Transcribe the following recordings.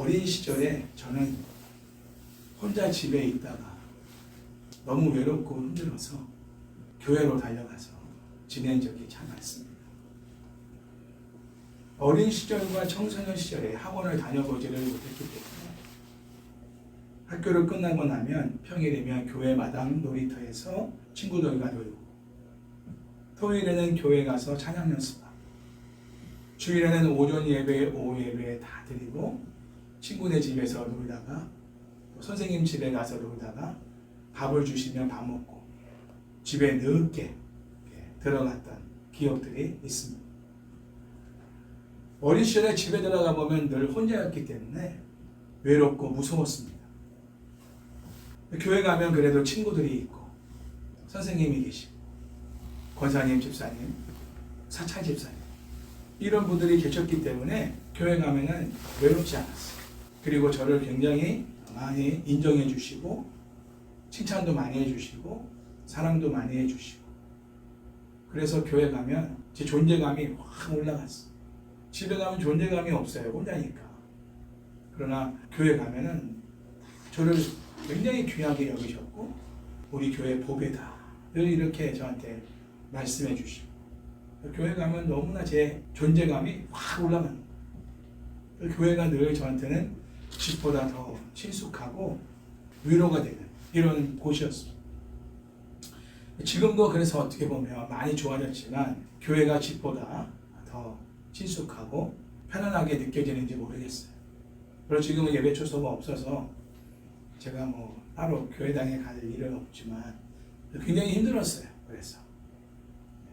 어린 시절에 저는 혼자 집에 있다가 너무 외롭고 힘들어서 교회로 달려가서 지낸 적이 참 많습니다. 어린 시절과 청소년 시절에 학원을 다녀보지를 못했기 때문에 학교를 끝나고 나면 평일이면 교회 마당 놀이터에서 친구들과 놀고, 토요일에는 교회 가서 찬양 연습하고, 주일에는 오전 예배, 오후 예배 다 드리고 친구네 집에서 놀다가 또 선생님 집에 가서 놀다가 밥을 주시면 밥 먹고 집에 늦게 들어갔던 기억들이 있습니다. 어린 시절에 집에 들어가 보면 늘 혼자였기 때문에 외롭고 무서웠습니다. 교회 가면 그래도 친구들이 있고 선생님이 계시고 권사님, 집사님, 사찰 집사님 이런 분들이 계셨기 때문에 교회 가면은 외롭지 않았어요. 그리고 저를 굉장히 많이 인정해 주시고 칭찬도 많이 해주시고 사랑도 많이 해주시고, 그래서 교회 가면 제 존재감이 확 올라갔어요. 집에 가면 존재감이 없어요. 혼자니까. 그러나 교회 가면은 저를 굉장히 귀하게 여기셨고 우리 교회 보배다 늘 이렇게 저한테 말씀해 주시고, 교회 가면 너무나 제 존재감이 확 올라가는 거예요. 교회가 늘 저한테는 집보다 더 친숙하고 위로가 되는 이런 곳이었습니다. 지금도 그래서 어떻게 보면 많이 좋아졌지만 교회가 집보다 더 친숙하고 편안하게 느껴지는지 모르겠어요. 그리고 지금은 예배 초소가 없어서 제가 따로 교회당에 갈 일은 없지만 굉장히 힘들었어요. 그래서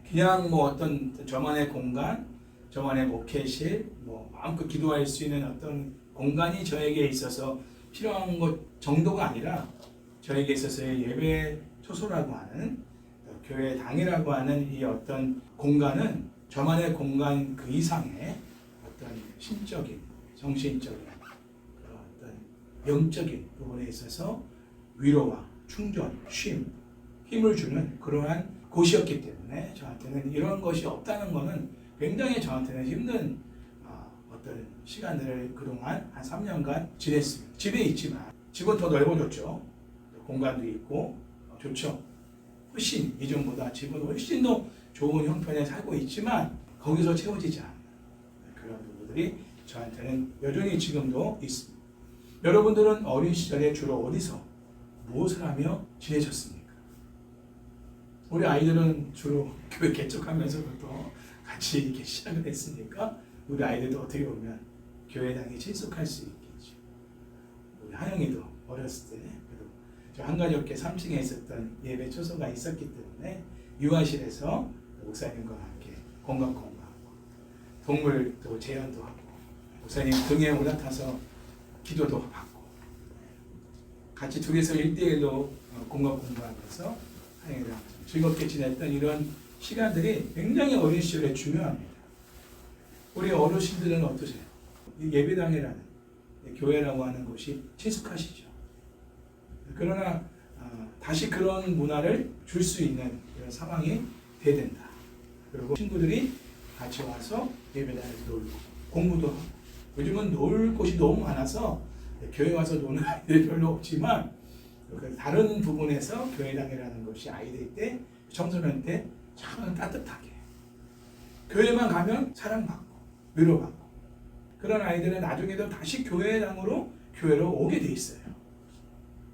그냥 어떤 저만의 공간, 저만의 목회실, 마음껏 기도할 수 있는 어떤 공간이 저에게 있어서 필요한 것 정도가 아니라 저에게 있어서의 예배 초소라고 하는 교회 당이라고 하는 이 어떤 공간은 저만의 공간 그 이상의 어떤 심적인, 정신적인, 어떤 영적인 부분에 있어서 위로와 충전, 쉼, 힘을 주는 그러한 곳이었기 때문에 저한테는 이런 것이 없다는 것은 굉장히 저한테는 힘든 어떤 시간들을 그동안 한 3년간 지냈습니다. 집에 있지만 집은 더 넓어졌죠. 공간도 있고 좋죠. 훨씬 이전보다 집은 훨씬 더 좋은 형편에 살고 있지만 거기서 채워지지 않는 그런 부분들이 저한테는 여전히 지금도 있습니다. 여러분들은 어린 시절에 주로 어디서 무엇을 하며 지내셨습니까? 우리 아이들은 주로 교회 개척하면서부터 같이 이렇게 시작을 했으니까 우리 아이들도 어떻게 보면 교회당에 친숙할 수 있겠죠. 우리 하영이도 어렸을 때 저 한가족계 3층에 있었던 예배 초소가 있었기 때문에 유아실에서 목사님과 함께 공감하고 동물도 재현도 하고 목사님 등에 올라타서 기도도 받고 같이 둘이서 1대1로 공감하면서 하영이랑 즐겁게 지냈던 이런 시간들이 굉장히 어린 시절에 중요합니다. 우리 어르신들은 어떠세요? 예배당이라는 교회라고 하는 곳이 친숙하시죠? 그러나 다시 그런 문화를 줄 수 있는 이런 상황이 돼야 된다. 그리고 친구들이 같이 와서 예배당에서 놀고 공부도 하고, 요즘은 놀 곳이 너무 많아서 교회 와서 노는 아이들이 별로 없지만 다른 부분에서 교회당이라는 것이 아이들 때, 청소년 때 참 따뜻하게 교회만 가면 사랑받고 위로받고 그런 아이들은 나중에도 다시 교회로 오게 돼 있어요.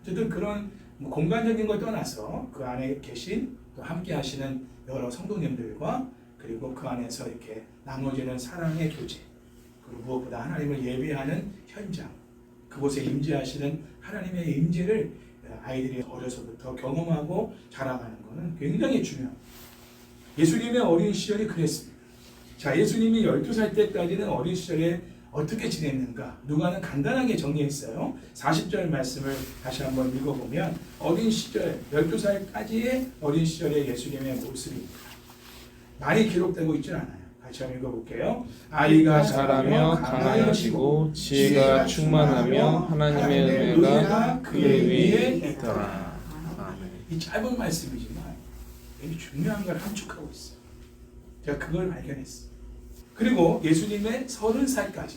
어쨌든 그런 공간적인 걸 떠나서 그 안에 계신 또 함께 하시는 여러 성도님들과 그리고 그 안에서 이렇게 나눠지는 사랑의 교제, 그리고 무엇보다 하나님을 예배하는 현장, 그곳에 임재하시는 하나님의 임재를 아이들이 어려서부터 경험하고 자라가는 것은 굉장히 중요합니다. 예수님의 어린 시절이 그랬습니다. 자, 예수님이 12살 때까지는 어린 시절에 어떻게 지냈는가? 누가는 간단하게 정리했어요. 40절 말씀을 다시 한번 읽어보면 어린 시절, 12살까지의 어린 시절의 예수님의 모습입니다. 많이 기록되고 있지 않아요. 같이 한번 읽어볼게요. 아이가 자라며 강하여지고 지혜가 충만하며 하나님의 은혜가 그의 위에 있더라. 이 짧은 말씀이지만 되게 중요한 걸 함축하고 있어요. 제가 그걸 발견했어요. 그리고 예수님의 30살까지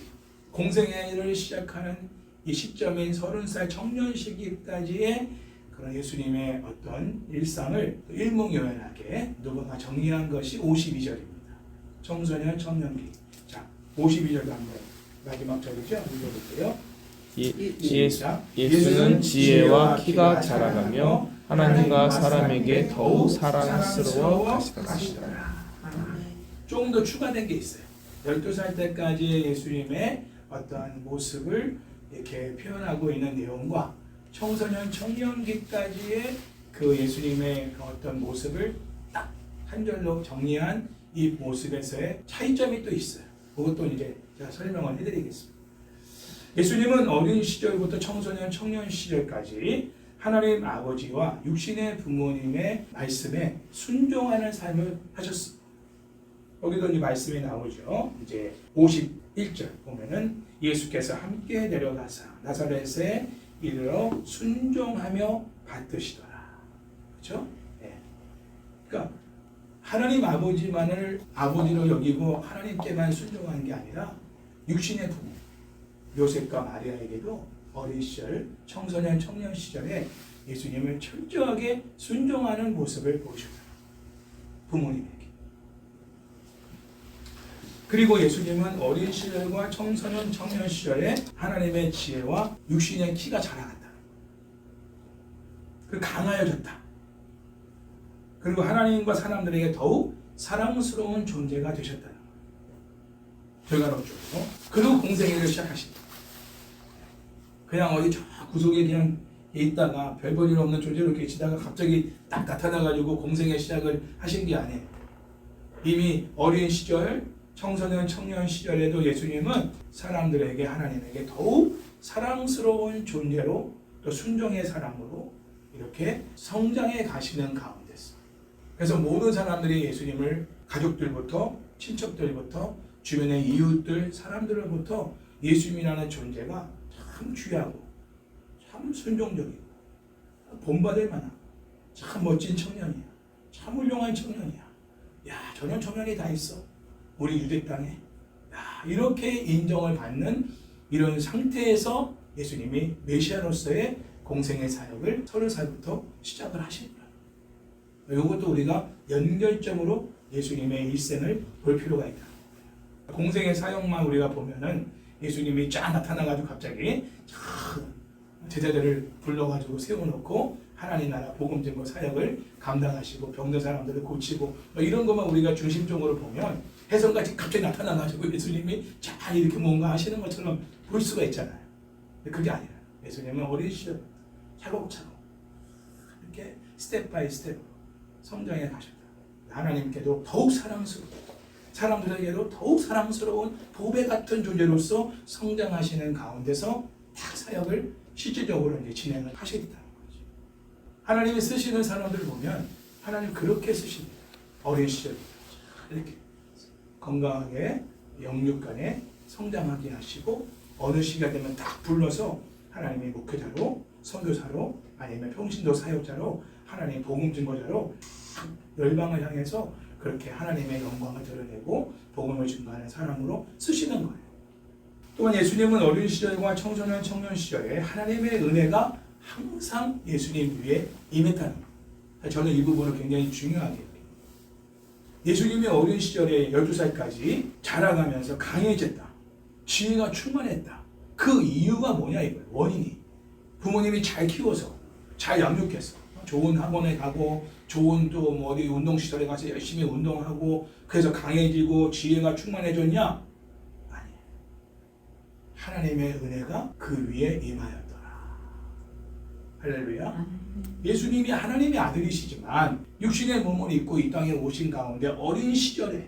공생애를 시작하는 이 시점인 30살 청년 시기까지의 그런 예수님의 어떤 일상을 일목요연하게 누가가 정리한 것이 52절입니다. 청소년 청년기. 자, 52절 한번 마지막 절이죠. 읽어볼게요. 예수는 지혜와 키가 자라가며 하나님과 사람에게 더욱 사랑스러워 가시더라. 조금 더 추가된 게 있어요. 12살 때까지의 예수님의 어떠한 모습을 이렇게 표현하고 있는 내용과 청소년 청년기까지의 그 예수님의 그 어떤 모습을 딱 한 절로 정리한 이 모습에서의 차이점이 또 있어요. 그것도 이제 제가 설명을 해드리겠습니다. 예수님은 어린 시절부터 청소년 청년 시절까지 하나님 아버지와 육신의 부모님의 말씀에 순종하는 삶을 하셨습니다. 여기도 이 말씀이 나오죠. 이제 51절 보면은 예수께서 함께 내려가사 나사렛에 이르러 순종하며 받드시더라. 그렇죠? 네. 그러니까 하나님 아버지만을 아버지로 여기고 하나님께만 순종하는 게 아니라 육신의 부모 요셉과 마리아에게도 어린 시절 청소년 청년 시절에 예수님을 철저하게 순종하는 모습을 보여줍니다. 부모님에게. 그리고 예수님은 어린 시절과 청소년 청년 시절에 하나님의 지혜와 육신의 키가 자라간다. 그 강하여졌다. 그리고 하나님과 사람들에게 더욱 사랑스러운 존재가 되셨다는 거예요. 결과론적으로. 그리고 공생애를 시작하십니다. 그냥 어디 저 구석에 그냥 있다가 별 볼 일 없는 존재로 계시다가 갑자기 딱 나타나가지고 공생애 시작을 하신 게 아니에요. 이미 어린 시절, 청소년, 청년 시절에도 예수님은 사람들에게 하나님에게 더욱 사랑스러운 존재로 또 순종의 사람으로 이렇게 성장해 가시는 가운데서 그래서 모든 사람들이 예수님을 가족들부터 친척들부터 주변의 이웃들 사람들로부터 예수님이라는 존재가 참 귀하고 참 순종적이고 본받을 만한 참 멋진 청년이야. 참 훌륭한 청년이야. 야, 저런 청년이 다 있어. 우리 유대 땅에. 야, 이렇게 인정을 받는 이런 상태에서 예수님이 메시아로서의 공생의 사역을 30살부터 시작을 하신 거예요. 이것도 우리가 연결점으로 예수님의 일생을 볼 필요가 있다. 공생의 사역만 우리가 보면은 예수님이 쫙 나타나가지고 갑자기 제자들을 불러가지고 세워놓고 하나님 나라 복음 증거 사역을 감당하시고 병든 사람들을 고치고 이런 것만 우리가 중심적으로 보면 혜성같이 갑자기 나타나가지고 예수님이 쫙 이렇게 뭔가 하시는 것처럼 볼 수가 있잖아요. 근데 그게 아니라 예수님은 어린 시절 차곡차곡 이렇게 스텝 바이 스텝 성장해 가셨다. 하나님께도 더욱 사랑스럽고 사람들에게도 더욱 사랑스러운 보배 같은 존재로서 성장하시는 가운데서 딱 사역을 실질적으로 이제 진행을 하시겠다는 거죠. 하나님이 쓰시는 사람들을 보면 하나님 그렇게 쓰십니다. 어린 시절부터 이렇게 건강하게 영육간에 성장하게 하시고 어느 시기가 되면 딱 불러서 하나님의 목회자로 선교사로 아니면 평신도 사역자로 하나님 복음 증거자로 열방을 향해서 그렇게 하나님의 영광을 드러내고 복음을 증거하는 사람으로 쓰시는 거예요. 또한 예수님은 어린 시절과 청소년 청년 시절에 하나님의 은혜가 항상 예수님 위에 임했다는 거예요. 저는 이 부분을 굉장히 중요하게 여겨요. 예수님이 어린 시절에 12살까지 자라가면서 강해졌다. 지혜가 충만했다. 그 이유가 뭐냐 이거예요. 원인이. 부모님이 잘 키워서 잘 양육해서 좋은 학원에 가고 좋은 또 뭐 어디 운동시설에 가서 열심히 운동하고 그래서 강해지고 지혜가 충만해졌냐? 아니에요. 하나님의 은혜가 그 위에 임하였더라. 할렐루야. 예수님이 하나님의 아들이시지만 육신의 몸을 입고 이 땅에 오신 가운데 어린 시절에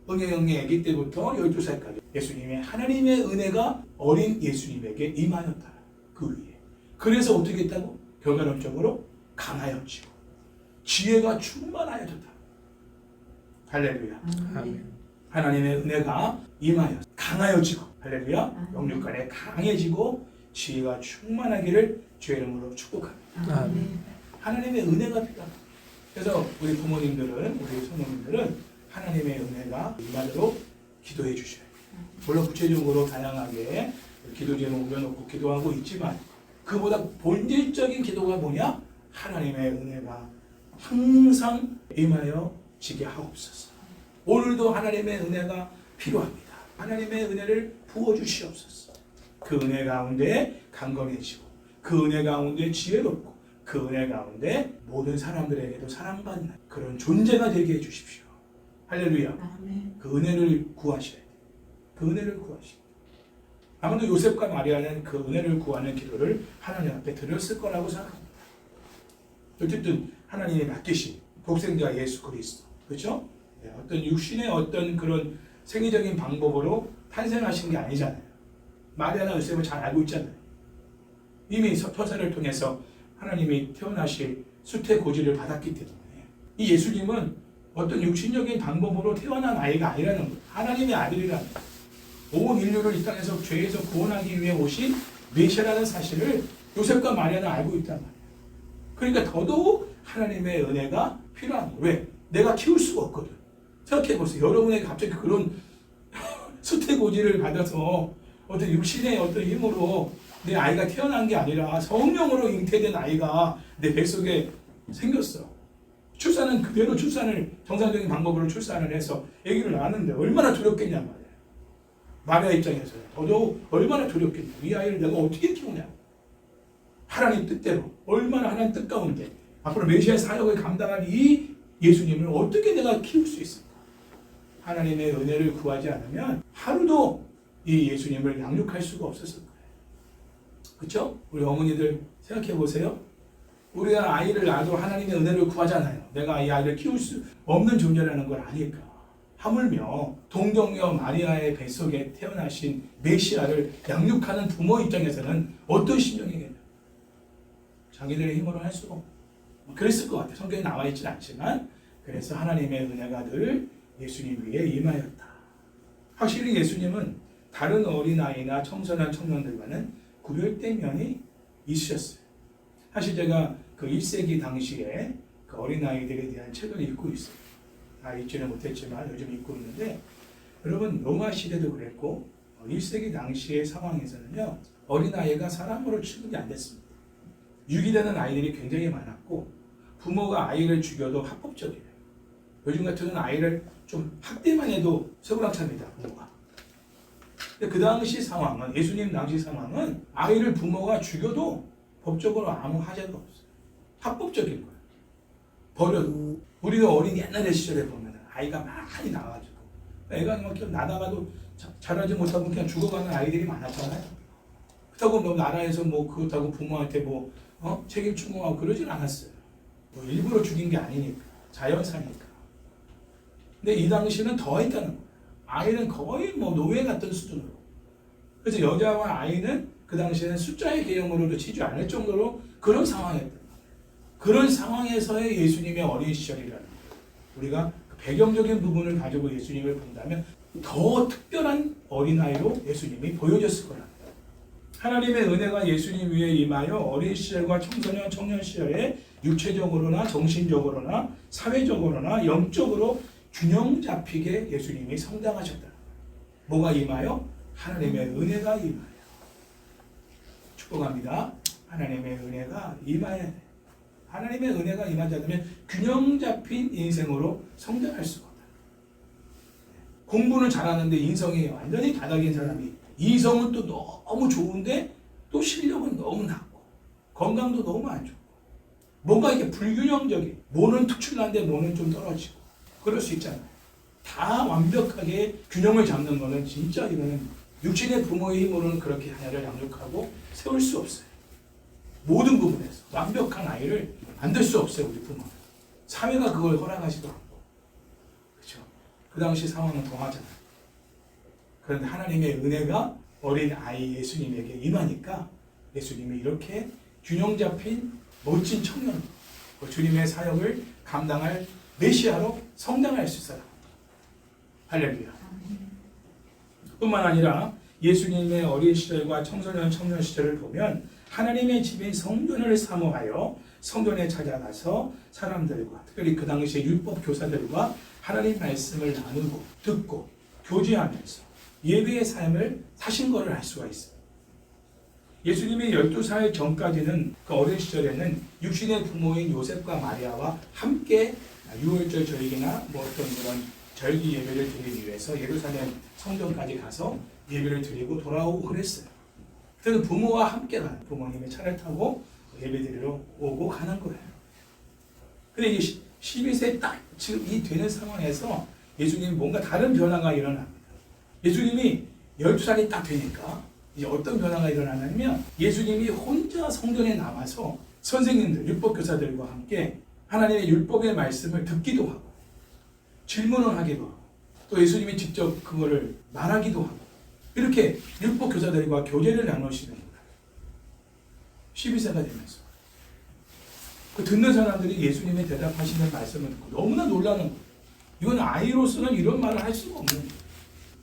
응애응애 아기 때부터 12살까지 예수님의 하나님의 은혜가 어린 예수님에게 임하였다. 그 위에. 그래서 어떻게 했다고? 결과론적으로 강하여지고 지혜가 충만하여졌다. 할렐루야. 하나님의 은혜가 임하여 강하여지고 할렐루야. 영육간에 강해지고 지혜가 충만하기를 주의 이름으로 축복합니다. 하나님의 은혜가 필요합니다. 그래서 우리 부모님들은 우리 성도님들은 하나님의 은혜가 임하도록 기도해 주셔야 돼요. 물론 구체적으로 다양하게 기도 제목 올려놓고 기도하고 있지만 그보다 본질적인 기도가 뭐냐? 하나님의 은혜가 항상 임하여 지게 하옵소서. 오늘도 하나님의 은혜가 필요합니다. 하나님의 은혜를 부어주시옵소서. 그 은혜 가운데 강건해지고 그 은혜 가운데 지혜롭고 그 은혜 가운데 모든 사람들에게도 사랑받는 그런 존재가 되게 해주십시오. 할렐루야. 아멘. 그 은혜를 구하셔야 돼요. 그 은혜를 구하셔야 돼요. 아무도 요셉과 마리아는 그 은혜를 구하는 기도를 하나님 앞에 드렸을 거라고 생각합니다. 어쨌든 하나님이 맡기신 독생자 예수 그리스도, 그렇죠? 어떤 육신의 어떤 그런 생리적인 방법으로 탄생하신 게 아니잖아요. 마리아나 요셉은 잘 알고 있잖아요. 이미 터사를 통해서 하나님이 태어나실 수태 고지를 받았기 때문에 이 예수님은 어떤 육신적인 방법으로 태어난 아이가 아니라는 거예요. 하나님의 아들이라는 거예요. 온 인류를 이 땅에서 죄에서 구원하기 위해 오신 메시아라는 사실을 요셉과 마리아는 알고 있단 말이에요. 그러니까 더더욱 하나님의 은혜가 필요한 거예요. 왜? 내가 키울 수가 없거든. 생각해보세요. 여러분에게 갑자기 그런 수태고지를 받아서 어떤 육신의 어떤 힘으로 내 아이가 태어난 게 아니라 성령으로 잉태된 아이가 내 뱃속에 생겼어. 출산은 그대로 출산을 정상적인 방법으로 출산을 해서 아기를 낳았는데 얼마나 두렵겠냐 말이에요. 마리아 입장에서는 더더욱 얼마나 두렵겠냐. 이 아이를 내가 어떻게 키우냐. 하나님 뜻대로 얼마나 하나님 뜻 가운데 앞으로 메시아의 사역을 감당할 이 예수님을 어떻게 내가 키울 수 있을까. 하나님의 은혜를 구하지 않으면 하루도 이 예수님을 양육할 수가 없었을 거예요. 그렇죠? 우리 어머니들 생각해 보세요. 우리가 아이를 낳아도 하나님의 은혜를 구하잖아요. 내가 이 아이를 키울 수 없는 존재라는 걸 아니까. 하물며 동정녀 마리아의 뱃속에 태어나신 메시아를 양육하는 부모 입장에서는 어떤 심정이겠냐. 자기들의 힘으로 할 수가 없고. 그랬을 것 같아요. 성경에 나와 있지는 않지만 그래서 하나님의 은혜가 늘 예수님 위에 임하였다. 확실히 예수님은 다른 어린아이나 청소년 청년들과는 구별된 면이 있으셨어요. 사실 제가 그 1세기 당시에 그 어린아이들에 대한 책을 읽고 있어요. 다 읽지는 못했지만 요즘 읽고 있는데 여러분 로마 시대도 그랬고 1세기 당시의 상황에서는요 어린아이가 사람으로 취급이 안 됐습니다. 유기되는 아이들이 굉장히 많았고 부모가 아이를 죽여도 합법적이에요. 요즘 같은 아이를 좀 학대만 해도 서구락차입니다. 부모가. 근데 그 당시 상황은 예수님 당시 상황은 아이를 부모가 죽여도 법적으로 아무 하자가 없어요. 합법적인 거예요. 버려도. 우리도 어린 옛날의 시절에 보면 아이가 많이 나와가지고 애가 막 나다가도 자라지 못하고 그냥 죽어가는 아이들이 많았잖아요. 그렇다고 뭐 나라에서 뭐 그렇다고 부모한테 뭐 책임 추궁하고 그러진 않았어요. 뭐 일부러 죽인 게 아니니까 자연사니까. 근데 이 당시는 더 했다는 거예요. 아이는 거의 뭐 노예 같은 수준으로. 그래서 여자와 아이는 그 당시에는 숫자의 개념으로도 치지 않을 정도로 그런 상황이었단 말이에요. 그런 상황에서의 예수님의 어린 시절이라는 거예요. 우리가 그 배경적인 부분을 가지고 예수님을 본다면 더 특별한 어린아이로 예수님이 보여졌을 거라는 거예요. 하나님의 은혜가 예수님 위에 임하여 어린 시절과 청소년, 청년 시절에 육체적으로나 정신적으로나 사회적으로나 영적으로 균형 잡히게 예수님이 성장하셨다. 뭐가 임하여? 하나님의 은혜가 임하여. 축복합니다. 하나님의 은혜가 임하여야 돼. 하나님의 은혜가 임하지 않으면 균형 잡힌 인생으로 성장할 수가 없다. 공부는 잘하는데 인성이 완전히 바닥인 사람이 이성은 또 너무 좋은데 또 실력은 너무 낮고 건강도 너무 안 좋고 뭔가 이게 불균형적인 뭐는 특출난데 뭐는 좀 떨어지고 그럴 수 있잖아요. 다 완벽하게 균형을 잡는 거는 진짜 이거는 육신의 부모의 힘으로는 그렇게 자녀를 양육하고 세울 수 없어요. 모든 부분에서 완벽한 아이를 만들 수 없어요. 우리 부모는. 사회가 그걸 허락하지도 않고. 그렇죠? 그 당시 상황은 동하잖아요. 그런데 하나님의 은혜가 어린 아이 예수님에게 임하니까 예수님이 이렇게 균형 잡힌 멋진 청년, 주님의 사역을 감당할 메시아로 성장할 수 있어요. 할렐루야. 뿐만 아니라 예수님의 어린 시절과 청소년 청년 시절을 보면 하나님의 집인 성전을 사모하여 성전에 찾아가서 사람들과 특별히 그 당시의 율법 교사들과 하나님 말씀을 나누고 듣고 교제하면서 예배의 삶을 사신 것을 알 수가 있어요. 예수님이 12살 전까지는 그 어린 시절에는 육신의 부모인 요셉과 마리아와 함께 유월절 절기나 뭐 어떤 그런 절기 예배를 드리기 위해서 예루살렘 성전까지 가서 예배를 드리고 돌아오고 그랬어요. 그래서 부모와 함께 가는, 부모님의 차를 타고 예배 드리러 오고 가는 거예요. 근데 이게 12세 딱 지금 이 되는 상황에서 예수님이 뭔가 다른 변화가 일어납니다. 예수님이 12살이 딱 되니까 이제 어떤 변화가 일어나냐면 예수님이 혼자 성전에 남아서 선생님들, 율법교사들과 함께 하나님의 율법의 말씀을 듣기도 하고 질문을 하기도 하고 또 예수님이 직접 그거를 말하기도 하고 이렇게 율법교사들과 교제를 나누시는 거예요. 12세가 되면서 그 듣는 사람들이 예수님의 대답하시는 말씀을 듣고 너무나 놀라는 거예요. 이건 아이로서는 이런 말을 할 수가 없는 거예요.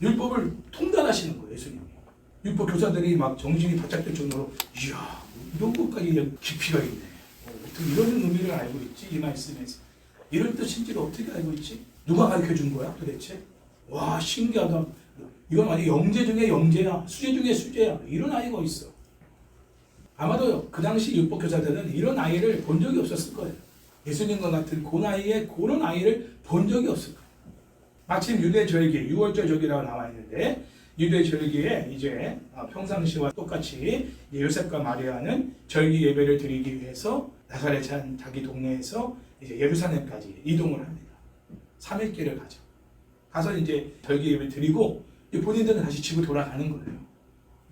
율법을 통달하시는 거예요, 예수님이. 율법 교사들이 막 정신이 바짝 들 정도로 이야 이런 것까지 깊이가 있네. 어떻게 이런 의미를 알고 있지 이 말씀에서 이런 뜻인지를 어떻게 알고 있지? 누가 가르쳐 준 거야 도대체? 와 신기하다. 이건 아니 영재 중에 영재야, 수재 중에 수재야. 이런 아이가 있어. 아마도 그 당시 율법 교사들은 이런 아이를 본 적이 없었을 거예요. 예수님과 같은 그 나이에 그런 아이를 본 적이 없을 거예요. 마침 유대 절기, 유월절 절기라고 나와 있는데 유대 절기에 이제 평상시와 똑같이 요셉과 마리아는 절기 예배를 드리기 위해서 나사렛 자기 동네에서 이제 예루살렘까지 이동을 합니다. 3일 길을 가죠. 가서 이제 절기 예배 드리고 본인들은 다시 집으로 돌아가는 거예요.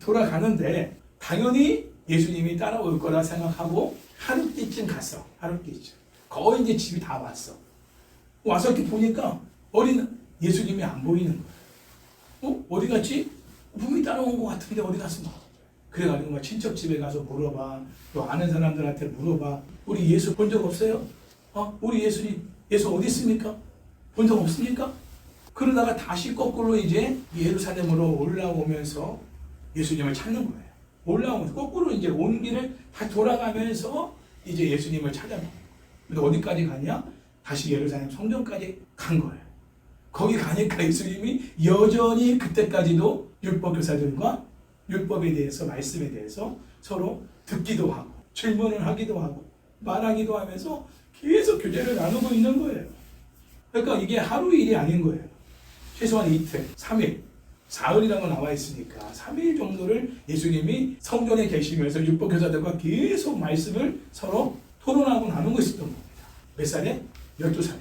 돌아가는데 당연히 예수님이 따라올 거라 생각하고 하루띠쯤 갔어. 하루띠쯤. 거의 이제 집이 다 왔어. 와서 이렇게 보니까 어린 예수님이 안 보이는 거야. 어디 갔지? 분명히 따라온 것 같은데 어디 갔어? 그래가지고 막 친척 집에 가서 물어봐. 또 아는 사람들한테 물어봐. 우리 예수 본 적 없어요? 우리 예수 어디 있습니까? 본 적 없습니까? 그러다가 다시 거꾸로 이제 예루살렘으로 올라오면서 예수님을 찾는 거예요. 올라오면서 거꾸로 이제 온 길을 다 돌아가면서 이제 예수님을 찾아본 거예요. 근데 어디까지 가냐? 다시 예루살렘 성전까지 간 거예요. 거기 가니까 예수님이 여전히 그때까지도 율법교사들과 율법에 대해서 말씀에 대해서 서로 듣기도 하고 질문을 하기도 하고 말하기도 하면서 계속 교제를 나누고 있는 거예요. 그러니까 이게 하루 일이 아닌 거예요. 최소한 이틀, 3일, 사흘이라고 나와 있으니까 3일 정도를 예수님이 성전에 계시면서 율법교사들과 계속 말씀을 서로 토론하고 나누고 있었던 겁니다. 몇 살에? 12살에.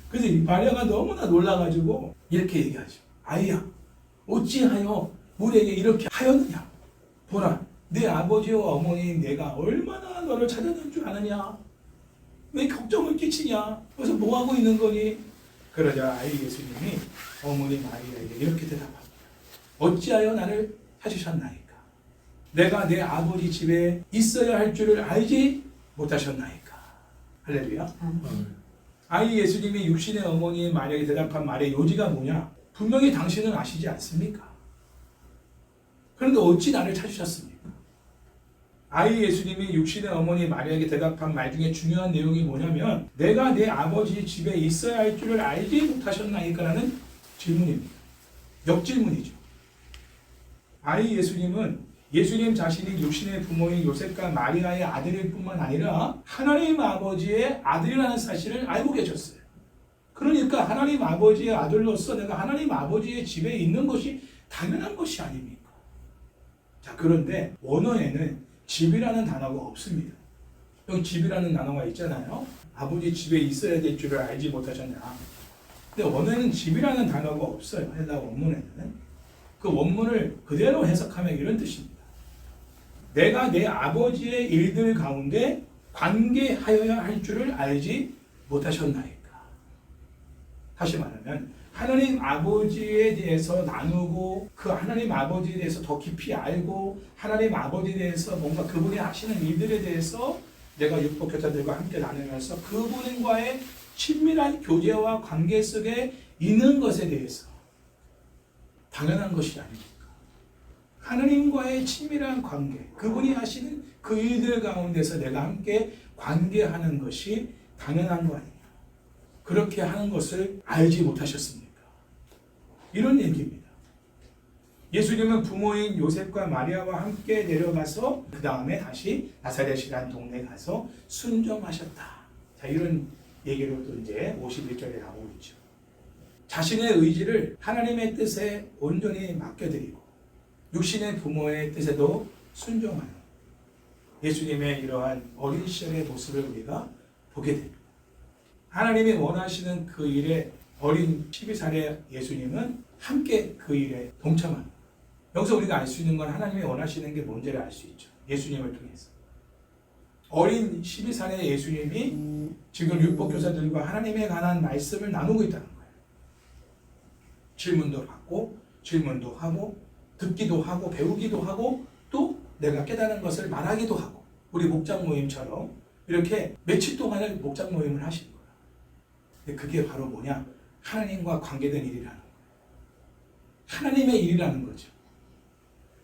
그래서 이 마리아가 너무나 놀라가지고 이렇게 얘기하죠. 아이야, 어찌하여 우리에게 이렇게 하였느냐? 보라, 내 아버지와 어머니 내가 얼마나 너를 찾아낸 줄 아느냐? 왜 걱정을 끼치냐? 그래서 뭐하고 있는 거니? 그러자 아이 예수님이 어머니 마리아에게 이렇게 대답합니다. 어찌하여 나를 찾으셨나이까? 내가 내 아버지 집에 있어야 할 줄을 알지 못하셨나이까? 할렐루야. 아이 예수님이 육신의 어머니 마리아에게 대답한 말의 요지가 뭐냐? 분명히 당신은 아시지 않습니까? 그런데 어찌 나를 찾으셨습니까? 아이 예수님이 육신의 어머니 마리아에게 대답한 말 중에 중요한 내용이 뭐냐면 내가 내 아버지 집에 있어야 할 줄을 알지 못하셨나이까? 라는 질문입니다. 역질문이죠. 아이 예수님은 예수님 자신이 육신의 부모인 요셉과 마리아의 아들일 뿐만 아니라 하나님 아버지의 아들이라는 사실을 알고 계셨어요. 그러니까 하나님 아버지의 아들로서 내가 하나님 아버지의 집에 있는 것이 당연한 것이 아닙니까? 자, 그런데 원어에는 집이라는 단어가 없습니다. 여기 집이라는 단어가 있잖아요. 아버지 집에 있어야 될 줄을 알지 못하셨냐. 근데 원어에는 집이라는 단어가 없어요. 헬라 원문에는. 그 원문을 그대로 해석하면 이런 뜻입니다. 내가 내 아버지의 일들 가운데 관계하여야 할 줄을 알지 못하셨나이까. 다시 말하면 하나님 아버지에 대해서 나누고 그 하나님 아버지에 대해서 더 깊이 알고 하나님 아버지에 대해서 뭔가 그분이 하시는 일들에 대해서 내가 율법교사들과 함께 나누면서 그분과의 친밀한 교제와 관계 속에 있는 것에 대해서 당연한 것이 아닙니까? 하나님과의 친밀한 관계, 그분이 하시는 그 일들 가운데서 내가 함께 관계하는 것이 당연한 거 아니냐. 그렇게 하는 것을 알지 못하셨습니까? 이런 얘기입니다. 예수님은 부모인 요셉과 마리아와 함께 내려가서 그 다음에 다시 나사렛이라는 동네에 가서 순종하셨다. 자, 이런 얘기로 또 이제 51절에 나오고 있죠. 자신의 의지를 하나님의 뜻에 온전히 맡겨드리고 육신의 부모의 뜻에도 순종하는 예수님의 이러한 어린 시절의 모습을 우리가 보게 됩니다. 하나님이 원하시는 그 일에 어린 12살의 예수님은 함께 그 일에 동참합니다. 여기서 우리가 알 수 있는 건 하나님이 원하시는 게 뭔지를 알 수 있죠. 예수님을 통해서. 어린 12살의 예수님이 지금 율법교사들과 하나님에 관한 말씀을 나누고 있다는 거예요. 질문도 받고 질문도 하고 듣기도 하고 배우기도 하고 또 내가 깨달은 것을 말하기도 하고 우리 목장 모임처럼 이렇게 며칠 동안을 목장 모임을 하신 거예요. 근데 그게 바로 뭐냐? 하나님과 관계된 일이라는 거예요. 하나님의 일이라는 거죠.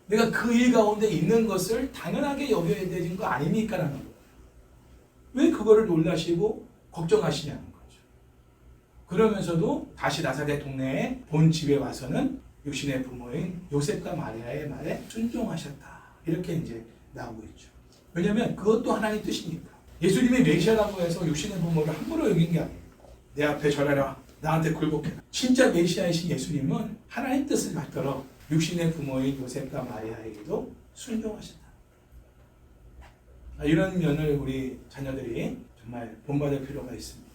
내가 그 일 가운데 있는 것을 당연하게 여겨야 되는 거 아닙니까? 라는 거예요. 왜 그거를 놀라시고 걱정하시냐는 거죠. 그러면서도 다시 나사렛 동네에 본 집에 와서는 육신의 부모인 요셉과 마리아의 말에 순종하셨다. 이렇게 이제 나오고 있죠. 왜냐하면 그것도 하나님 뜻이니까. 예수님이 메시아라고 해서 육신의 부모를 함부로 여긴 게 아니에요. 내 앞에 절하라. 나한테 굴복해라. 진짜 메시아이신 예수님은 하나님 뜻을 받들어 육신의 부모인 요셉과 마리아에게도 순종하셨다. 이런 면을 우리 자녀들이 정말 본받을 필요가 있습니다.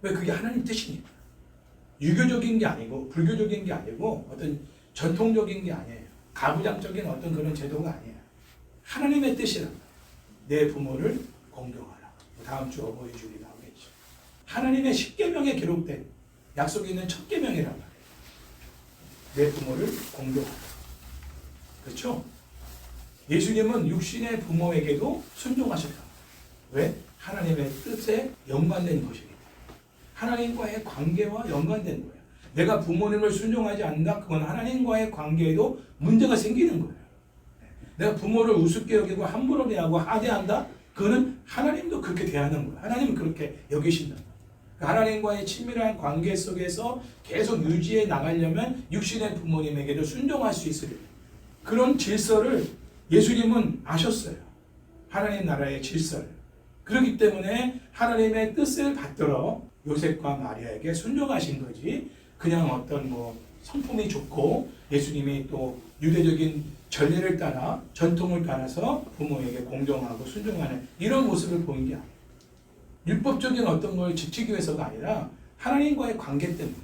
왜? 그게 하나님 뜻이니까. 유교적인 게 아니고 불교적인 게 아니고 어떤 전통적인 게 아니에요. 가부장적인 어떤 그런 제도가 아니에요. 하나님의 뜻이란 말이에요. 내 부모를 공경하라. 다음 주 어버이 주일이 나오겠죠. 하나님의 십계명에 기록된 약속이 있는 첫 계명이란 말이에요. 내 부모를 공경하라. 그렇죠? 예수님은 육신의 부모에게도 순종하셨다. 왜? 하나님의 뜻에 연관된 것이기 때문에. 하나님과의 관계와 연관된 거예요. 내가 부모님을 순종하지 않는다? 그건 하나님과의 관계에도 문제가 생기는 거예요. 내가 부모를 우습게 여기고 함부로 대하고 하대한다? 그거는 하나님도 그렇게 대하는 거예요. 하나님은 그렇게 여기신다. 하나님과의 친밀한 관계 속에서 계속 유지해 나가려면 육신의 부모님에게도 순종할 수 있으려고. 그런 질서를 예수님은 아셨어요. 하나님 나라의 질서를. 그렇기 때문에 하나님의 뜻을 받들어 요셉과 마리아에게 순종하신 거지, 그냥 어떤 성품이 좋고 예수님이 또 유대적인 전례를 따라 전통을 따라서 부모에게 공경하고 순종하는 이런 모습을 보인 게 아니에요. 율법적인 어떤 걸 지키기 위해서가 아니라 하나님과의 관계 때문에,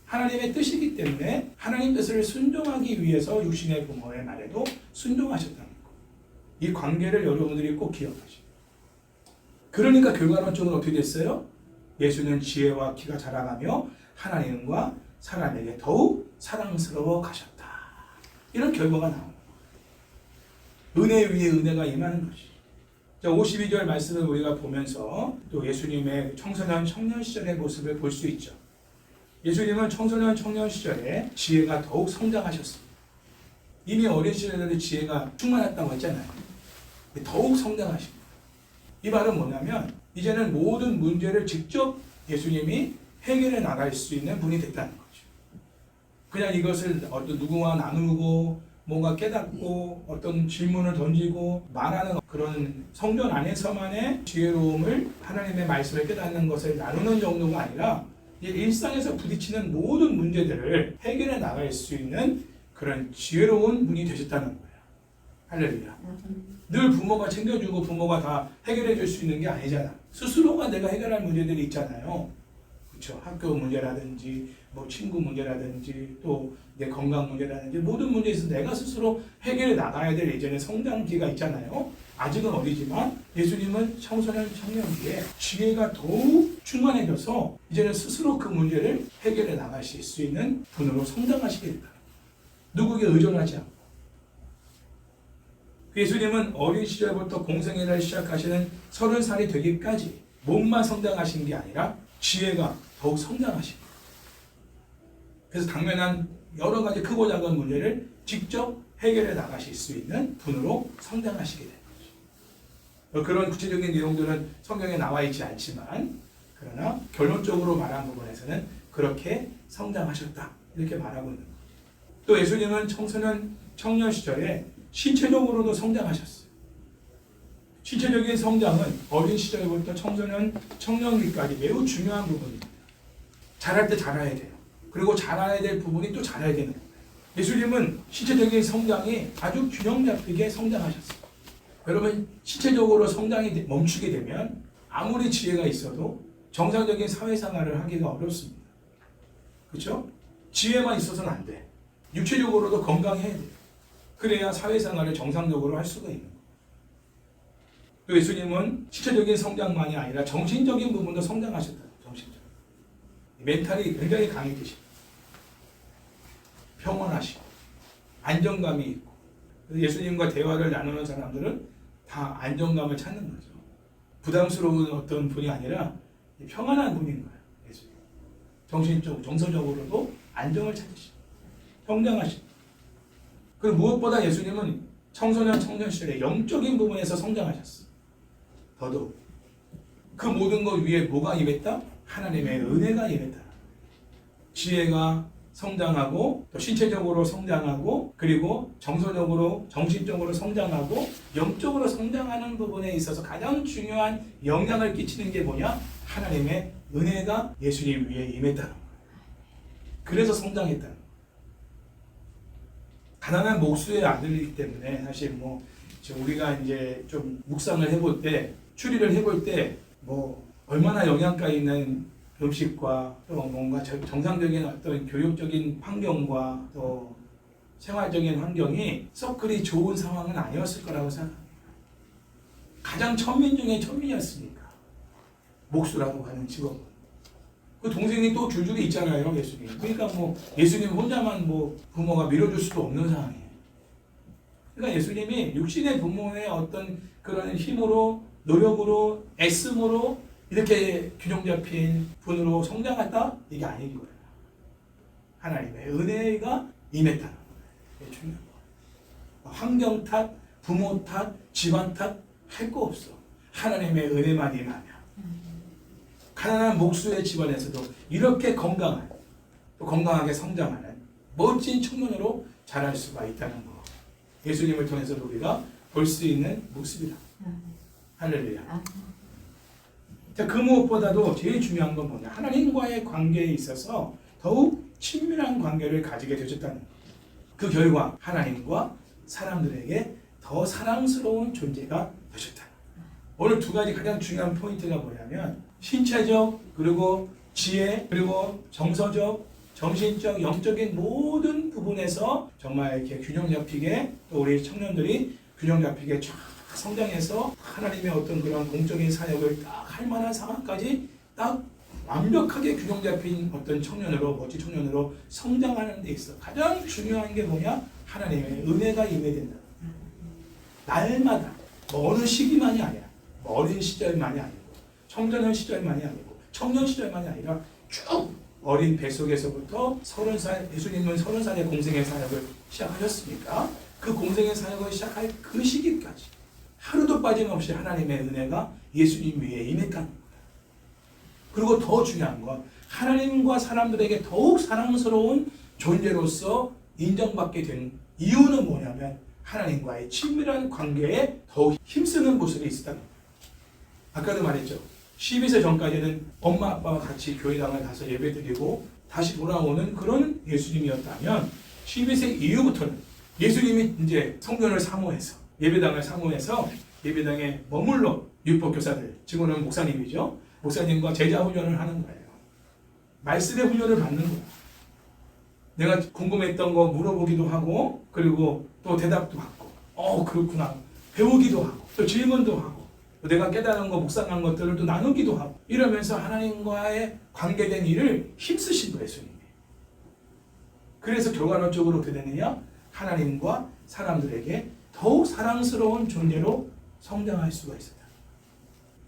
하나님의 뜻이기 때문에 하나님 뜻을 순종하기 위해서 육신의 부모의 말에도 순종하셨다는 거. 이 관계를 여러분들이 꼭 기억하시고. 그러니까 결과론적으로 어떻게 됐어요? 예수는 지혜와 키가 자라가며 하나님과 사람에게 더욱 사랑스러워 가셨다. 이런 결과가 나옵니다. 은혜 위에 은혜가 임하는 것이. 자, 52절 말씀을 우리가 보면서 또 예수님의 청소년 청년 시절의 모습을 볼 수 있죠. 예수님은 청소년 청년 시절에 지혜가 더욱 성장하셨습니다. 이미 어린 시절에도 지혜가 충만했다고 했잖아요. 더욱 성장하십니다. 이 말은 뭐냐면 이제는 모든 문제를 직접 예수님이 해결해 나갈 수 있는 분이 됐다는 거죠. 그냥 이것을 어떤 누구와 나누고 뭔가 깨닫고 어떤 질문을 던지고 말하는 그런 성전 안에서만의 지혜로움을, 하나님의 말씀을 깨닫는 것을 나누는 정도가 아니라 일상에서 부딪히는 모든 문제들을 해결해 나갈 수 있는 그런 지혜로운 분이 되셨다는 거예요. 할렐루야. 늘 부모가 챙겨주고 부모가 다 해결해 줄 수 있는 게 아니잖아. 스스로가 내가 해결할 문제들이 있잖아요. 그렇죠. 학교 문제라든지 친구 문제라든지 또 내 건강 문제라든지 모든 문제에서 내가 스스로 해결해 나가야 될 이제는 성장기가 있잖아요. 아직은 어리지만 예수님은 청소년 청년기에 지혜가 더욱 충만해져서 이제는 스스로 그 문제를 해결해 나가실 수 있는 분으로 성장하시게 된다. 누구에게 의존하지 않고. 예수님은 어린 시절부터 공생애를 시작하시는 30살이 되기까지 몸만 성장하신 게 아니라 지혜가 더욱 성장하신 거예요. 그래서 당면한 여러 가지 크고 작은 문제를 직접 해결해 나가실 수 있는 분으로 성장하시게 되는 거죠. 그런 구체적인 내용들은 성경에 나와 있지 않지만, 그러나 결론적으로 말한 부분에서는 그렇게 성장하셨다, 이렇게 말하고 있는 거죠. 또 예수님은 청년 시절에 신체적으로도 성장하셨어요. 신체적인 성장은 어린 시절부터 청년기까지 매우 중요한 부분입니다. 자랄 때 자라야 돼요. 그리고 자라야 될 부분이 또 자라야 되는 거예요. 예수님은 신체적인 성장이 아주 균형 잡히게 성장하셨어요. 여러분, 신체적으로 성장이 멈추게 되면 아무리 지혜가 있어도 정상적인 사회생활을 하기가 어렵습니다. 그렇죠? 지혜만 있어서는 안 돼. 육체적으로도 건강해야 돼요. 그래야 사회생활을 정상적으로 할 수가 있는 거예요. 또 예수님은 신체적인 성장만이 아니라 정신적인 부분도 성장하셨다. 정신적. 멘탈이 굉장히 강해지시고 평온하시고 안정감이 있고 예수님과 대화를 나누는 사람들은 다 안정감을 찾는 거죠. 부담스러운 어떤 분이 아니라 평안한 분인 거예요. 예수님. 정신적, 정서적으로도 안정을 찾으시고 성장하시고 그리고 무엇보다 예수님은 청년 시절에 영적인 부분에서 성장하셨어요. 더더욱 그 모든 것 위에 뭐가 임했다? 하나님의 은혜가 임했다. 지혜가 성장하고 또 신체적으로 성장하고 그리고 정서적으로 정신적으로 성장하고 영적으로 성장하는 부분에 있어서 가장 중요한 영향을 끼치는 게 뭐냐? 하나님의 은혜가 예수님 위에 임했다는 거예요. 그래서 성장했다는 거예요. 가난한 목수의 아들이기 때문에 사실 뭐 우리가 이제 좀 묵상을 해볼 때 추리를 해볼 때 뭐 얼마나 영양가 있는 음식과 또 뭔가 정상적인 어떤 교육적인 환경과 또 생활적인 환경이 썩 그리 좋은 상황은 아니었을 거라고 생각합니다. 가장 천민 중에 천민이었으니까 목수라고 하는 직업은 그 동생이 또 줄줄이 있잖아요. 예수님. 그러니까 뭐 예수님 혼자만 뭐 부모가 밀어줄 수도 없는 상황이에요. 그러니까 예수님이 육신의 부모의 어떤 그런 힘으로 노력으로 애씀으로 이렇게 균형 잡힌 분으로 성장했다? 이게 아닌 거예요. 하나님의 은혜가 임했다는 거예요. 이게 중요한 거예요. 환경 탓, 부모 탓, 집안 탓 할 거 없어. 하나님의 은혜만 임하면. 가난한 목수의 집안에서도 이렇게 건강한, 또 건강하게 성장하는 멋진 청년으로 자랄 수가 있다는 거. 예수님을 통해서도 우리가 볼 수 있는 모습이다. 할렐루야. 자, 그 무엇보다도 제일 중요한 건 뭐냐? 하나님과의 관계에 있어서 더욱 친밀한 관계를 가지게 되셨다는 것. 그 결과 하나님과 사람들에게 더 사랑스러운 존재가 되셨다. 오늘 두 가지 가장 중요한 포인트가 뭐냐면 신체적 그리고 지혜 그리고 정서적 정신적 영적인 모든 부분에서 정말 이렇게 균형 잡히게 또 우리 청년들이 균형 잡히게 쫙 성장해서 하나님의 어떤 그런 공적인 사역을 딱 할 만한 상황까지 딱 완벽하게 균형 잡힌 어떤 청년으로 멋진 청년으로 성장하는 데 있어 가장 중요한 게 뭐냐? 하나님의 은혜가 임해야 된다. 날마다 뭐 어느 시기만이 아니야. 뭐 어린 시절만이 아니고 청소년 시절만이 아니고 청년 시절만이 아니라 쭉 어린 뱃속에서부터 30살 예수님은 30살의 공생의 사역을 시작하셨으니까 그 공생의 사역을 시작할 그 시기까지 하루도 빠짐없이 하나님의 은혜가 예수님 위에 임했다는 거예요. 그리고 더 중요한 건 하나님과 사람들에게 더욱 사랑스러운 존재로서 인정받게 된 이유는 뭐냐면 하나님과의 친밀한 관계에 더욱 힘쓰는 모습이 있었다는 거예요. 아까도 말했죠. 12세 전까지는 엄마 아빠와 같이 교회당을 가서 예배드리고 다시 돌아오는 그런 예수님이었다면 12세 이후부터는 예수님이 이제 성전을 사모해서 예배당을 사모해서 예배당에 머물러 율법교사들, 지금은 목사님이죠. 목사님과 제자 훈련을 하는 거예요. 말씀의 훈련을 받는 거예요. 내가 궁금했던 거 물어보기도 하고 그리고 또 대답도 받고 그렇구나 배우기도 하고 또 질문도 하고 또 내가 깨달은 거 묵상한 것들을 또 나누기도 하고 이러면서 하나님과의 관계된 일을 힘쓰신 거예요. 예수님이. 그래서 결과론적으로 어떻게 되느냐? 하나님과 사람들에게 더욱 사랑스러운 존재로 성장할 수가 있었다.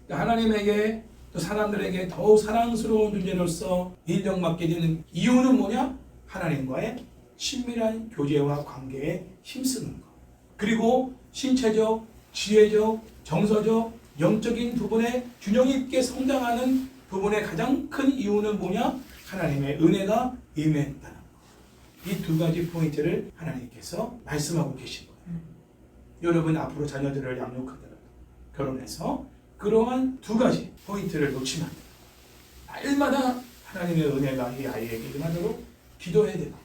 그러니까 하나님에게 또 사람들에게 더욱 사랑스러운 존재로서 인정받게 되는 이유는 뭐냐? 하나님과의 친밀한 교제와 관계에 힘쓰는 것. 그리고 신체적, 지혜적, 정서적, 영적인 부분에 균형 있게 성장하는 부분의 가장 큰 이유는 뭐냐? 하나님의 은혜가 임했다는 것. 이 두 가지 포인트를 하나님께서 말씀하고 계신 거예요. 여러분 앞으로 자녀들을 양육하더라도 결혼해서 그러한 두 가지 포인트를 놓치면 안 돼요. 날마다 하나님의 은혜가 이 아이에게 임하도록 기도해야 되고,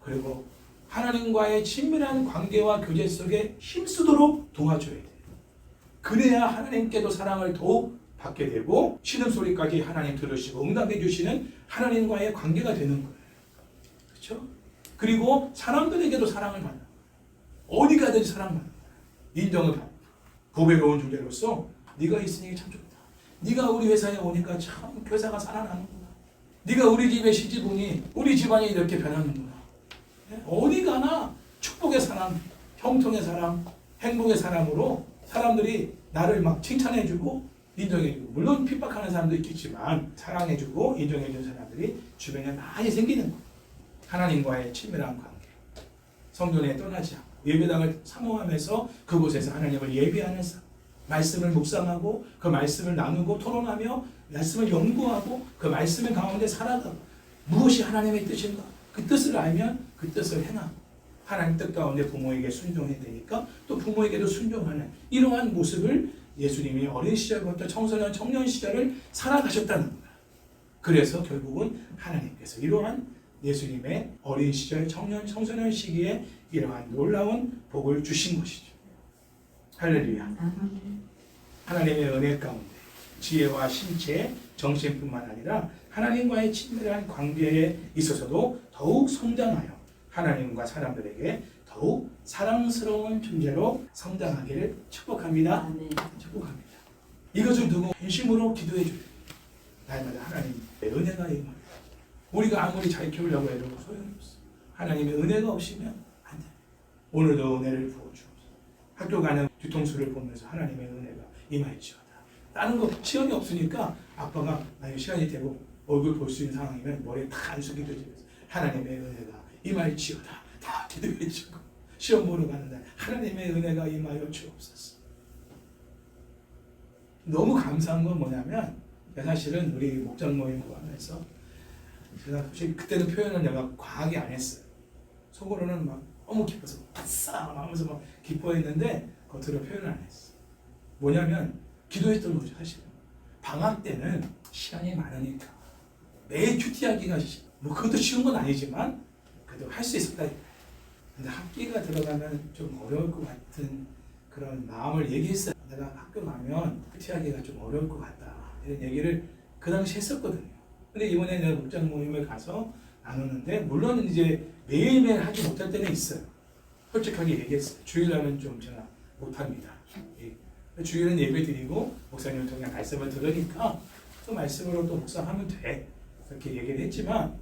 그리고 하나님과의 친밀한 관계와 교제 속에 힘쓰도록 도와줘야 돼요. 그래야 하나님께도 사랑을 더욱 받게 되고 신음소리까지 하나님 들으시고 응답해 주시는 하나님과의 관계가 되는 거예요. 그렇죠? 그리고 사람들에게도 사랑을 받는 거예요. 어디 가든지 사랑받는 거예요. 인정을 받는 거예요. 고배로운 존재로서 네가 있으니 참 좋다. 네가 우리 회사에 오니까 참 교사가 살아나는구나. 네가 우리 집에 시집 오니 우리 집안이 이렇게 변하는구나. 어디 가나 축복의 사람, 형통의 사람, 행복의 사람으로 사람들이 나를 막 칭찬해주고 인정해주고, 물론 핍박하는 사람도 있겠지만 사랑해주고 인정해주는 사람들이 주변에 많이 생기는 거예요. 하나님과의 친밀한 관계, 성전에 떠나지 않고 예배당을 사모하면서 그곳에서 하나님을 예배하는 삶, 말씀을 묵상하고 그 말씀을 나누고 토론하며 말씀을 연구하고 그 말씀의 가운데 살아가고, 무엇이 하나님의 뜻인가 그 뜻을 알면 그 뜻을 행하고, 하나님 뜻 가운데 부모에게 순종해야 되니까 또 부모에게도 순종하는 이러한 모습을 예수님이 어린 시절부터 청소년 청년 시절을 살아가셨다는 거예요. 그래서 결국은 하나님께서 이러한 예수님의 어린 시절 청년 청소년 시기에 이러한 놀라운 복을 주신 것이죠. 할렐루야. 하나님의 은혜 가운데 지혜와 신체, 정신뿐만 아니라 하나님과의 친밀한 관계에 있어서도 더욱 성장하여 하나님과 사람들에게 더욱 사랑스러운 존재로 성장하기를 축복합니다. 축복합니다. 이것을 두고 진심으로 기도해 주세요. 날마다 하나님의 은혜가 임합니다. 우리가 아무리 잘 키우려고 해도 소용이 없어. 하나님의 은혜가 없으면 안 돼. 오늘도 은혜를 부어주옵소서. 학교 가는 뒤통수를 보면서 하나님의 은혜가 임할지어다. 다른 거 시간이 없으니까 아빠가 만약 시간이 되고 얼굴 볼 수 있는 상황이면 머리에 다 안수기도 지면서 하나님의 은혜가 임할지어다. 다 기도해 주고, 시험 보러 가는 날 하나님의 은혜가 임하여 주옵소서. 너무 감사한 건 뭐냐면, 사실은 우리 목장 모임 하면서 제가 솔직히 그때는 표현을 내가 과하게 안 했어요. 속으로는 막 너무 기뻐서 아싸 하면서 막 기뻐했는데 겉으로 표현을 안 했어. 뭐냐면 기도했던 거죠. 사실은 방학 때는 시간이 많으니까 매일 큐티하기가 뭐 그것도 쉬운 건 아니지만 그래도 할 수 있었다. 근데 학기가 들어가면 좀 어려울 것 같은 그런 마음을 얘기했어요. 내가 학교 가면 큐티하기가 좀 어려울 것 같다, 이런 얘기를 그 당시 했었거든요. 근데 이번에 내가 목장 모임을 가서 나누는데, 물론 이제 매일매일 하지 못할 때는 있어요. 솔직하게 얘기했어요. 주일날은 좀 제가 못합니다. 주일은 예배 드리고 목사님을 통해 말씀을 들으니까 또 말씀으로 또 묵상하면 돼, 그렇게 얘기를 했지만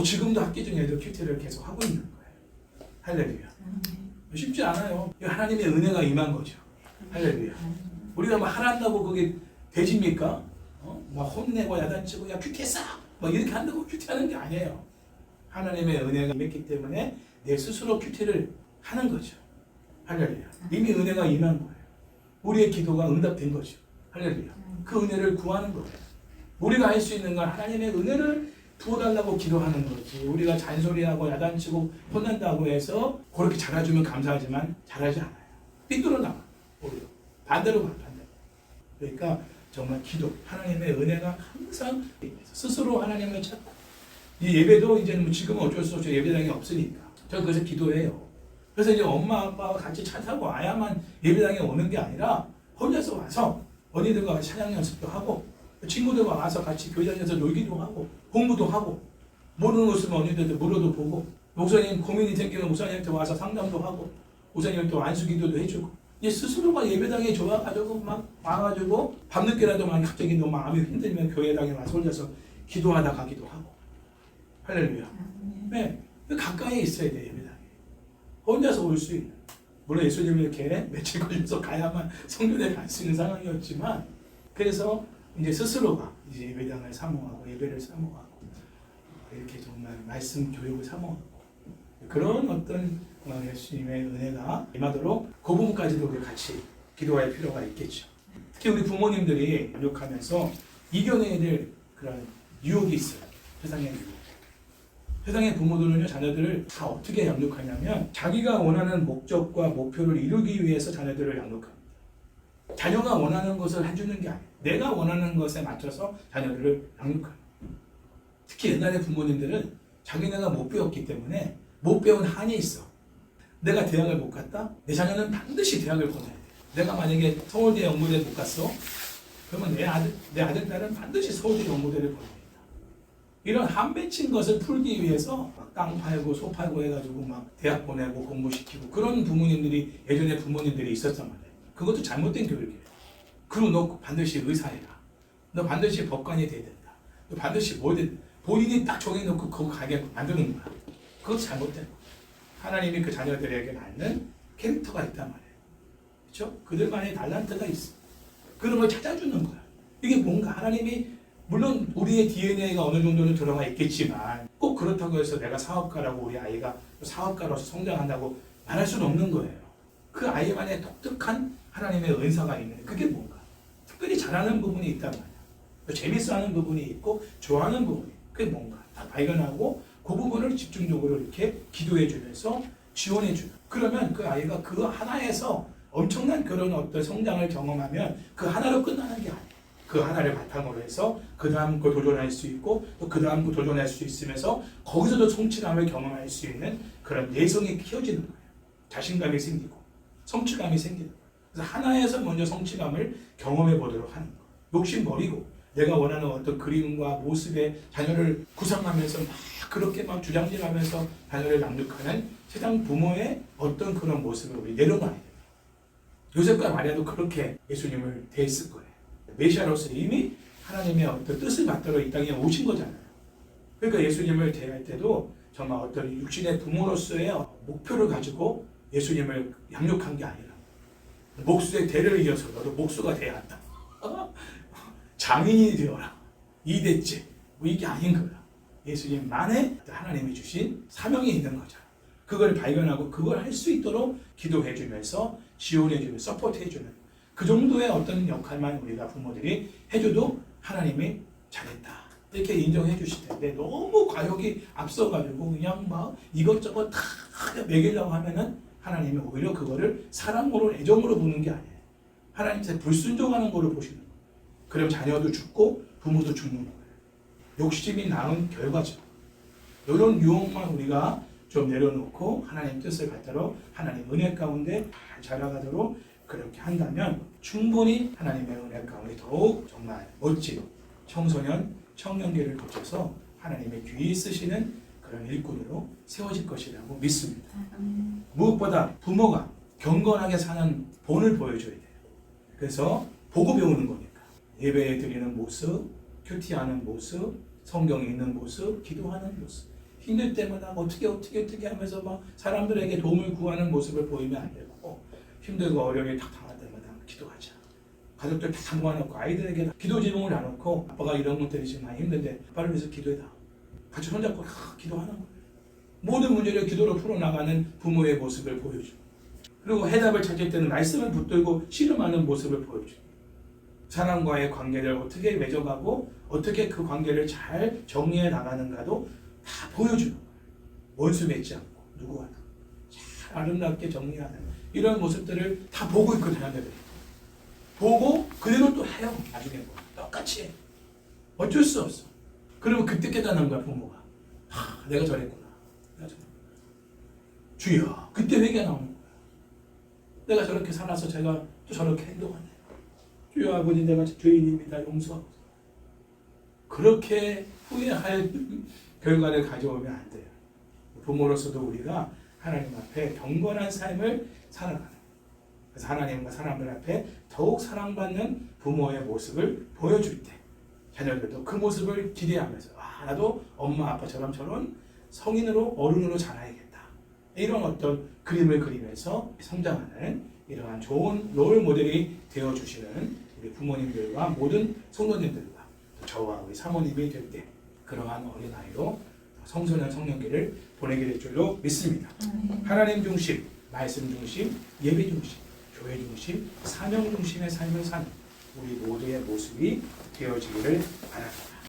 지금도 학기 중에도 큐티를 계속 하고 있는 거예요. 할렐루야. 쉽지 않아요. 하나님의 은혜가 임한 거죠. 할렐루야. 우리가 뭐 하나 한다고 그게 되집니까? 막 혼내고 야단치고 야 큐티했어 뭐 이렇게 한다고 큐티하는 게 아니에요. 하나님의 은혜가 임했기 때문에 내 스스로 큐티를 하는 거죠. 할렐루야. 이미 은혜가 임한 거예요. 우리의 기도가 응답된 거죠. 할렐루야. 그 은혜를 구하는 거예요. 우리가 할 수 있는 건 하나님의 은혜를 부어달라고 기도하는 거지. 우리가 잔소리하고 야단치고 혼난다고 해서 그렇게 잘해주면 감사하지만 잘하지 않아요. 삐뚤어 나와. 오히려 반대로 가. 반대로. 그러니까 정말 기도, 하나님의 은혜가 항상 스스로 하나님을 찾고, 이 예배도 이제는 뭐 지금은 어쩔 수 없죠. 예배당이 없으니까. 저는 그래서 기도해요. 그래서 이제 엄마 아빠와 같이 차 타고 와야만 예배당에 오는 게 아니라 혼자서 와서 언니들과 찬양 연습도 하고 친구들과 와서 같이 교회 다녀서 놀기도 하고 공부도 하고, 모르는 거 있으면 언니들한테 물어도 보고, 목사님 고민이 생기면 목사님한테 와서 상담도 하고, 목사님 또 안수기도도 해주고, 이제 스스로가 예배당에 좋아가지고 막 와가지고 밤늦게라도 막 갑자기 너무 마음이 힘들면 교회당에 와서 혼자서 기도하다 가기도 하고. 할렐루야. 네, 가까이에 있어야 돼. 예배당에 혼자서 올 수 있는, 물론 예수님이 이렇게 며칠 걸려서 가야만 성전에 갈 수 있는 상황이었지만, 그래서 이제 스스로가 이제 예배당을 사모하고 예배를 사모하고 이렇게 정말 말씀 교육을 사모하고 그런 어떤 예수님의 은혜가 임하도록 그 부분까지도 우리 같이 기도할 필요가 있겠죠. 특히 우리 부모님들이 교육하면서 이겨내야 될 그런 유혹이 있어요. 세상의 유혹. 세상의 부모들은요, 자녀들을 다 어떻게 양육하냐면 자기가 원하는 목적과 목표를 이루기 위해서 자녀들을 양육합니다. 자녀가 원하는 것을 해주는 게 아니에요. 내가 원하는 것에 맞춰서 자녀들을 양육합니다. 특히 옛날의 부모님들은 자기네가 못 배웠기 때문에 못 배운 한이 있어. 내가 대학을 못 갔다? 내 자녀는 반드시 대학을 보내야 돼. 내가 만약에 서울대 연구대 못 갔어? 그러면 내 아들, 딸은 반드시 서울대 연구대를 보내야 된다. 이런 한 맺힌 것을 풀기 위해서 막 땅 팔고 소 팔고 해가지고 막 대학 보내고 공부시키고 그런 부모님들이 예전에 부모님들이 있었단 말이에요. 그것도 잘못된 교육이에요. 그리고 너 반드시 의사해라. 너 반드시 법관이 돼야 된다. 너 반드시 뭐 된다. 본인이 딱 정해놓고 그거 가게 만드는 거야. 그것도 잘못된 거야. 하나님이 그 자녀들에게 맞는 캐릭터가 있단 말이에요. 그렇죠? 그들만의 달란트가 있어. 그런 걸 찾아주는 거야. 이게 뭔가 하나님이 물론 우리의 DNA가 어느 정도는 들어가 있겠지만 꼭 그렇다고 해서 내가 사업가라고 우리 아이가 사업가로서 성장한다고 말할 수는 없는 거예요. 그 아이만의 독특한 하나님의 은사가 있는 그게 뭔가 특별히 잘하는 부분이 있단 말이야. 재밌어하는 부분이 있고 좋아하는 부분이 그게 뭔가 다 발견하고 그 부분을 집중적으로 이렇게 기도해 주면서 지원해 주는 그러면 그 아이가 그 하나에서 엄청난 그런 어떤 성장을 경험하면 그 하나로 끝나는 게 아니에요. 그 하나를 바탕으로 해서 그 다음 거 도전할 수 있고 또 그 다음 거 도전할 수 있으면서 거기서도 성취감을 경험할 수 있는 그런 내성이 키워지는 거예요. 자신감이 생기고 성취감이 생기는 거예요. 그래서 하나에서 먼저 성취감을 경험해 보도록 하는 거예요. 욕심 버리고 내가 원하는 어떤 그림과 모습의 자녀를 구상하면서 막 그렇게 막 주장질하면서 자녀를 양육하는 세상 부모의 어떤 그런 모습을 우리 내려놔야 돼요. 요셉과 마리아도 그렇게 예수님을 대했을 거예요. 메시아로서 이미 하나님의 어떤 뜻을 받들어 이 땅에 오신 거잖아요. 그러니까 예수님을 대할 때도 정말 어떤 육신의 부모로서의 목표를 가지고 예수님을 양육한 게 아니라 목수의 대를 이어서 너도 목수가 돼야 한다. 장인이 되어라. 이대째. 뭐 이게 아닌 거야. 예수님만의 하나님이 주신 사명이 있는 거죠. 그걸 발견하고 그걸 할 수 있도록 기도해 주면서 지원해 주면 서포트해 주는 그 정도의 어떤 역할만 우리가 부모들이 해줘도 하나님이 잘했다 이렇게 인정해 주실 텐데 너무 과욕이 앞서가지고 그냥 막 이것저것 다 먹이려고 하면은 하나님이 오히려 그거를 사랑으로 애정으로 보는 게 아니에요. 하나님한테 불순종하는 거로 보시는 거예요. 그럼 자녀도 죽고 부모도 죽는 거예요. 욕심이 낳은 결과죠. 이런 유혹만 우리가 좀 내려놓고 하나님 뜻을 받들어 하나님 은혜 가운데 잘 자라가도록 그렇게 한다면 충분히 하나님의 은혜 가운데 더욱 정말 멋진 청소년, 청년기를 거쳐서 하나님의 귀히 쓰시는 그런 일꾼으로 세워질 것이라고 믿습니다. 무엇보다 부모가 경건하게 사는 본을 보여줘야 돼요. 그래서 보고 배우는 거니까 예배 드리는 모습, 큐티하는 모습, 성경 읽는 모습, 기도하는 모습 힘들 때마다 어떻게 하면서 막 사람들에게 도움을 구하는 모습을 보이면 안 되고 힘들고 어려움이 탁 당할 때마다 기도하자. 가족들 다 모아놓고 아이들에게 기도 제목을 나놓고 아빠가 이런 것들이 지금 많이 힘든데 아빠를 위해서 기도해다. 같이 손잡고 기도하는 거예요. 모든 문제를 기도로 풀어나가는 부모의 모습을 보여주고 그리고 해답을 찾을 때는 말씀을 붙들고 씨름하는 모습을 보여주고 사람과의 관계를 어떻게 맺어가고 어떻게 그 관계를 잘 정리해 나가는가도 다 보여주는 거예요. 원수 맺지 않고 누구와도 잘 아름답게 정리하는 이런 모습들을 다 보고 있고 자녀들이 보고 그대로 또 해요. 나중에 뭐 똑같이 해. 어쩔 수 없어. 그러면 그때 깨닫는 거야 부모가. 내가 저랬구나. 주여 그때 회개가 나오는 거야. 내가 저렇게 살아서 제가 또 저렇게 행동하네. 주여 아버지 내가 죄인입니다. 용서하고. 그렇게 후회할 결과를 가져오면 안 돼요. 부모로서도 우리가 하나님 앞에 경건한 삶을 살아가는 그래서 하나님과 사람들 앞에 더욱 사랑받는 부모의 모습을 보여줄 때 자녀들도 그 모습을 기대하면서 나도 엄마 아빠처럼 저런 성인으로 어른으로 자라야겠다. 이런 어떤 그림을 그리면서 성장하는 이러한 좋은 롤 모델이 되어주시는 우리 부모님들과 모든 성도님들과 저와 우리 사모님이 될 때 그러한 어린아이로 성소년 성년기를 보내게 될 줄로 믿습니다. 하나님 중심, 말씀 중심, 예배 중심, 교회 중심, 사명 중심의 삶을 사는 우리 모두의 모습이 되어지기를 바랍니다.